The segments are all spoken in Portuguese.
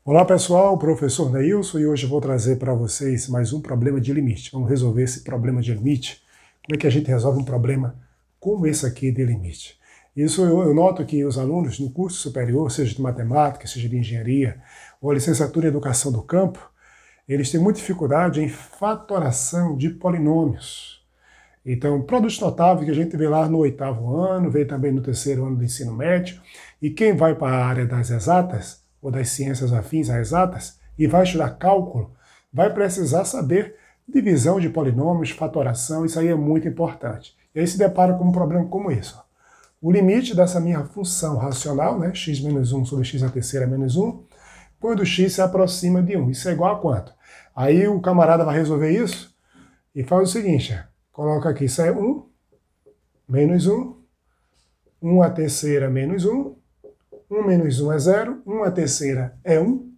Olá pessoal, professor Neilson, e hoje eu vou trazer para vocês mais um problema de limite. Vamos resolver esse problema de limite. Como é que a gente resolve um problema como esse aqui de limite? Isso eu noto que os alunos no curso superior, seja de matemática, seja de engenharia, ou licenciatura em educação do campo, eles têm muita dificuldade em fatoração de polinômios. Então, produtos notáveis que a gente vê lá no 8º ano, vê também no 3º ano do ensino médio, e quem vai para a área das exatas, ou das ciências afins a exatas, e vai estudar cálculo, vai precisar saber divisão de polinômios, fatoração, isso aí é muito importante. E aí se depara com um problema como esse. Ó. O limite dessa minha função racional, né, x menos 1 sobre x à terceira menos 1, quando x se aproxima de 1. Isso é igual a quanto? Aí o camarada vai resolver isso e faz o seguinte, coloca aqui, isso é 1, menos 1, 1 à terceira menos 1, 1 menos 1 é 0, 1 à terceira é 1,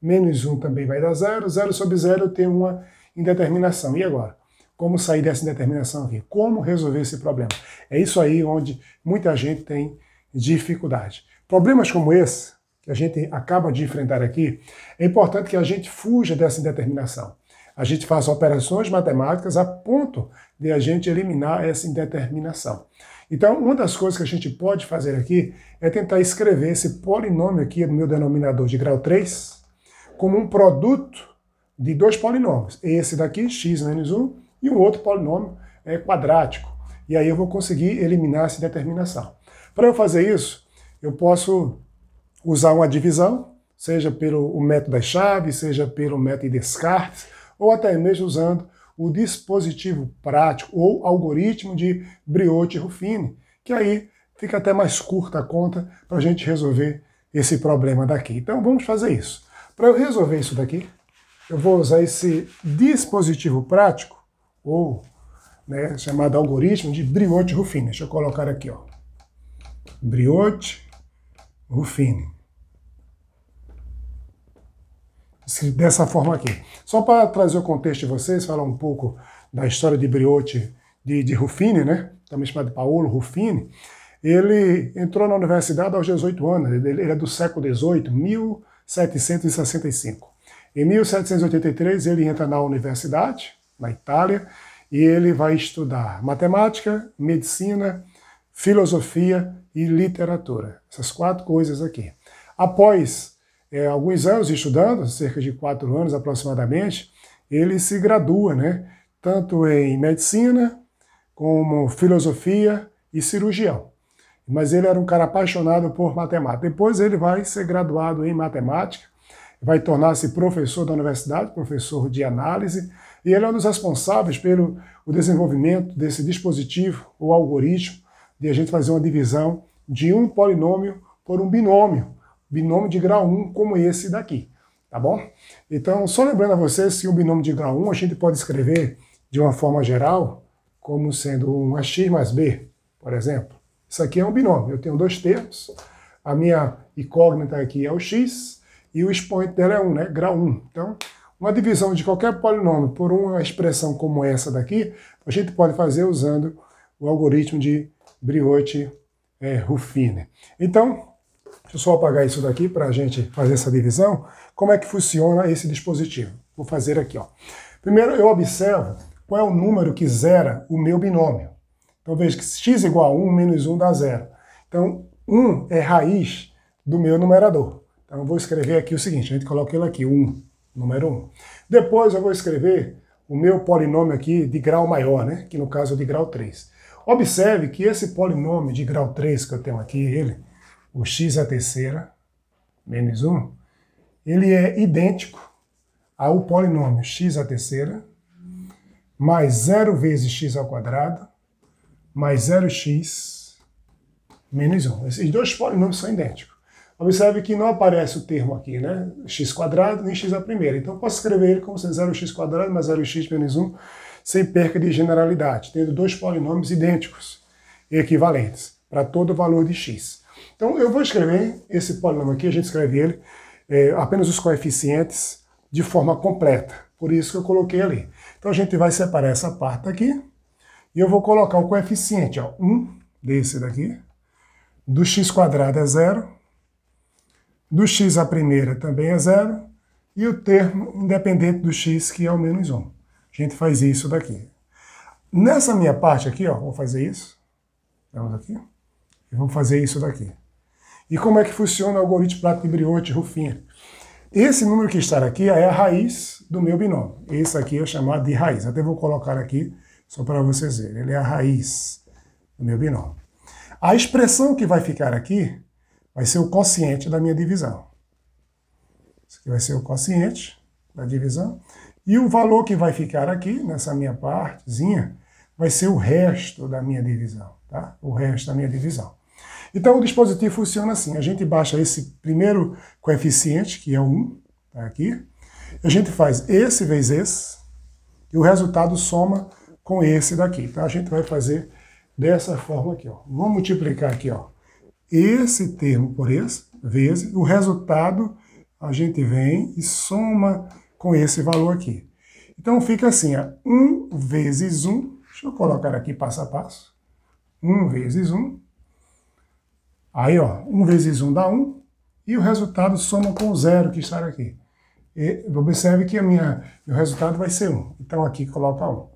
menos 1 também vai dar 0, 0 sobre 0 tem uma indeterminação. E agora? Como sair dessa indeterminação aqui? Como resolver esse problema? É isso aí onde muita gente tem dificuldade. Problemas como esse, que a gente acaba de enfrentar aqui, é importante que a gente fuja dessa indeterminação. A gente faça operações matemáticas a ponto de a gente eliminar essa indeterminação. Então, uma das coisas que a gente pode fazer aqui é tentar escrever esse polinômio aqui do meu denominador de grau 3 como um produto de dois polinômios. Esse daqui, x menos 1, e um outro polinômio quadrático. E aí eu vou conseguir eliminar essa indeterminação. Para eu fazer isso, eu posso usar uma divisão, seja pelo método das chaves, seja pelo método de Descartes, ou até mesmo usando o dispositivo prático ou algoritmo de Briot-Ruffini, que aí fica até mais curta a conta para a gente resolver esse problema daqui. Então vamos fazer isso. Para eu resolver isso daqui, eu vou usar esse dispositivo prático, ou chamado algoritmo de Briot-Ruffini. Deixa eu colocar aqui, ó. Briot-Ruffini. Dessa forma aqui. Só para trazer o contexto de vocês, falar um pouco da história de Briot, de Ruffini, né? Também chamado de Paolo Ruffini. Ele entrou na universidade aos 18 anos, ele é do século XVIII, 1765. Em 1783 ele entra na universidade, na Itália, e ele vai estudar matemática, medicina, filosofia e literatura. Essas 4 coisas aqui. Após alguns anos estudando, cerca de 4 anos aproximadamente, ele se gradua, né? Tanto em medicina, como filosofia e cirurgião. Mas ele era um cara apaixonado por matemática. Depois ele vai ser graduado em matemática, vai tornar-se professor da universidade, professor de análise, e ele é um dos responsáveis pelo desenvolvimento desse dispositivo, ou algoritmo, de a gente fazer uma divisão de um polinômio por um binômio de grau 1 como esse daqui, tá bom? Então, só lembrando a vocês que o binômio de grau 1 a gente pode escrever de uma forma geral como sendo um ax mais b, por exemplo. Isso aqui é um binômio, eu tenho 2 termos, a minha incógnita aqui é o x, e o expoente dela é 1, né? Grau 1. Então, uma divisão de qualquer polinômio por uma expressão como essa daqui, a gente pode fazer usando o algoritmo de Briot-Ruffini. Então, deixa eu só apagar isso daqui para a gente fazer essa divisão. Como é que funciona esse dispositivo? Vou fazer aqui, ó. Primeiro eu observo qual é o número que zera o meu binômio. Então veja que x igual a 1 menos 1 dá 0. Então 1 é raiz do meu numerador. Então eu vou escrever aqui o seguinte, a gente coloca ele aqui, 1, número 1. Depois eu vou escrever o meu polinômio aqui de grau maior, né? Que no caso é de grau 3. Observe que esse polinômio de grau 3 que eu tenho aqui, o x à terceira menos 1, ele é idêntico ao polinômio x à terceira mais 0 vezes x ao quadrado mais 0x menos 1. Esses dois polinômios são idênticos. Observe que não aparece o termo aqui, né? X quadrado nem x à primeira. Então eu posso escrever ele como sendo 0x quadrado mais 0x menos 1 sem perca de generalidade, tendo dois polinômios idênticos e equivalentes para todo valor de x. Então eu vou escrever esse polinômio aqui, a gente escreve ele, apenas os coeficientes de forma completa. Por isso que eu coloquei ali. Então a gente vai separar essa parte aqui e eu vou colocar o coeficiente, ó, 1 desse daqui, do x quadrado é 0, do x à primeira também é 0, e o termo independente do x, que é o menos 1. A gente faz isso daqui. Nessa minha parte aqui, ó, vou fazer isso. Vamos aqui. E vamos fazer isso daqui. E como é que funciona o algoritmo Platin-Briot-Ruffin? Esse número que está aqui é a raiz do meu binômio. Esse aqui é chamado de raiz. Até vou colocar aqui só para vocês verem. Ele é a raiz do meu binômio. A expressão que vai ficar aqui vai ser o quociente da minha divisão. Isso aqui vai ser o quociente da divisão. E o valor que vai ficar aqui, nessa minha partezinha, vai ser o resto da minha divisão. Tá? O resto da minha divisão. Então o dispositivo funciona assim. A gente baixa esse primeiro coeficiente, que é o 1, tá aqui. A gente faz esse vezes esse, e o resultado soma com esse daqui. Então a gente vai fazer dessa forma aqui, ó. Vamos multiplicar aqui, ó, esse termo por esse, vezes, o resultado a gente vem e soma com esse valor aqui. Então fica assim, ó, 1 vezes 1, deixa eu colocar aqui passo a passo, 1 vezes 1, aí ó, 1 vezes 1 dá 1, e o resultado soma com o 0 que está aqui. E observe que meu resultado vai ser 1, então aqui coloca 1.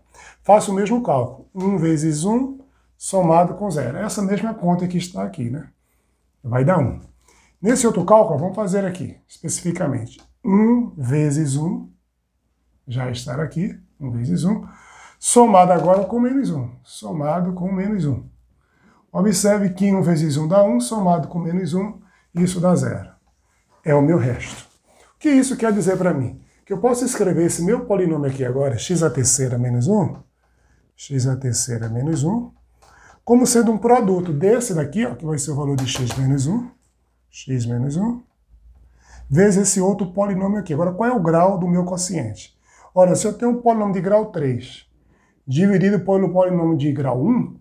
Faço o mesmo cálculo, 1 vezes 1 somado com 0. Essa mesma conta que está aqui, né? Vai dar 1. Nesse outro cálculo, vamos fazer aqui, especificamente. 1 vezes 1, já está aqui, 1 vezes 1, somado agora com menos 1. Somado com menos 1. Observe que 1 vezes 1 dá 1, somado com menos 1, isso dá 0. É o meu resto. O que isso quer dizer para mim? Que eu posso escrever esse meu polinômio aqui agora, x à terceira menos 1, x à terceira menos 1, como sendo um produto desse daqui, ó, que vai ser o valor de x menos 1, vezes esse outro polinômio aqui. Agora, qual é o grau do meu quociente? Ora, se eu tenho um polinômio de grau 3 dividido pelo polinômio de grau 1,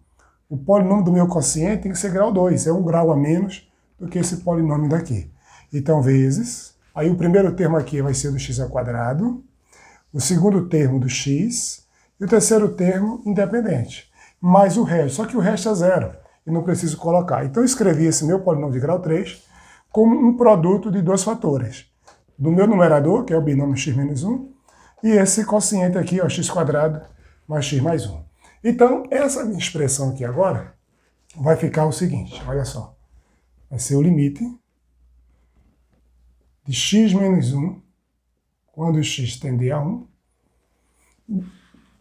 o polinômio do meu quociente tem que ser grau 2, é um grau a menos do que esse polinômio daqui. Então, vezes, aí o primeiro termo aqui vai ser do x ao quadrado, o segundo termo do x, e o terceiro termo independente. Mais o resto, só que o resto é 0, e não preciso colocar. Então eu escrevi esse meu polinômio de grau 3 como um produto de dois fatores. Do meu numerador, que é o binômio x menos 1, e esse quociente aqui, ó, x quadrado mais x mais 1. Então, essa minha expressão aqui agora vai ficar o seguinte, olha só. Vai ser o limite de x menos 1, quando x tender a 1,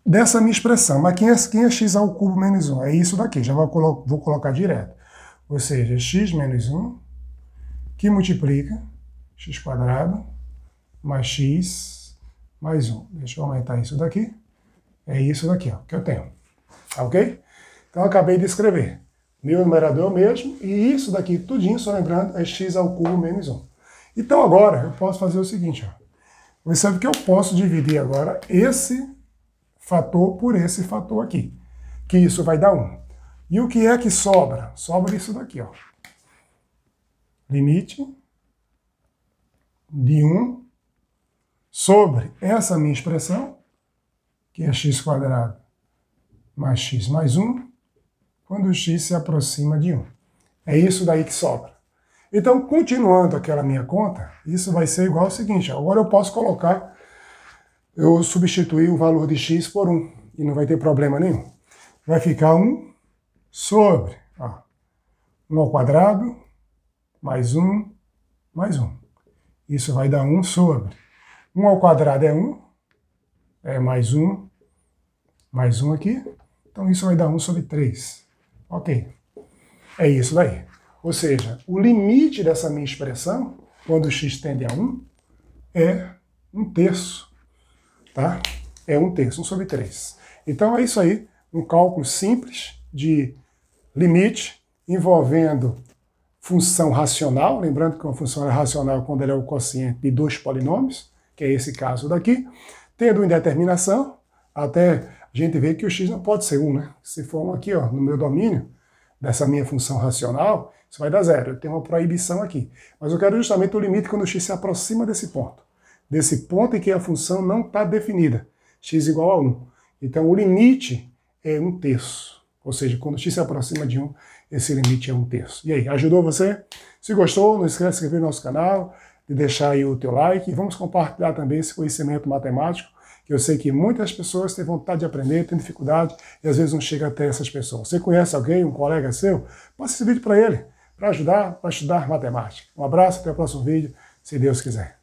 dessa minha expressão. Mas quem é x ao cubo menos 1? É isso daqui, já vou colocar direto. Ou seja, x menos 1, que multiplica x quadrado mais x mais 1. Deixa eu aumentar isso daqui. É isso daqui, ó, que eu tenho. Ok? Então eu acabei de escrever. Meu numerador é o mesmo, e isso daqui tudinho, só lembrando, é x ao cubo menos 1. Então agora eu posso fazer o seguinte, ó. Você sabe que eu posso dividir agora esse fator por esse fator aqui, que isso vai dar 1. E o que é que sobra? Sobra isso daqui, ó. Limite de 1 sobre essa minha expressão, que é x quadrado mais x mais 1, quando o x se aproxima de 1. É isso daí que sobra. Então, continuando aquela minha conta, isso vai ser igual ao seguinte, ó. Agora eu posso colocar, eu substituir o valor de x por 1, e não vai ter problema nenhum. Vai ficar 1 sobre, ó, 1 ao quadrado, mais 1, mais 1. Isso vai dar 1 sobre. 1 ao quadrado é 1, é mais 1 aqui. Então isso vai dar 1 sobre 3. Ok. É isso daí. Ou seja, o limite dessa minha expressão, quando x tende a 1, é 1/3. Tá? É 1/3, 1 sobre 3. Então é isso aí, um cálculo simples de limite envolvendo função racional, lembrando que uma função é racional quando ela é o quociente de dois polinômios, que é esse caso daqui, tendo indeterminação, até a gente vê que o x não pode ser 1, né? Se for 1 aqui, ó, no meu domínio, dessa minha função racional, isso vai dar 0. Eu tenho uma proibição aqui. Mas eu quero justamente o limite quando o x se aproxima desse ponto. Desse ponto em que a função não está definida. X igual a 1. Então o limite é 1/3. Ou seja, quando x se aproxima de 1, esse limite é 1/3. E aí, ajudou você? Se gostou, não esquece de se inscrever no nosso canal, de deixar aí o teu like, e vamos compartilhar também esse conhecimento matemático, que eu sei que muitas pessoas têm vontade de aprender, têm dificuldade, e às vezes não chega até essas pessoas. Você conhece alguém, um colega seu? Passe esse vídeo para ele, para ajudar a estudar matemática. Um abraço, até o próximo vídeo, se Deus quiser.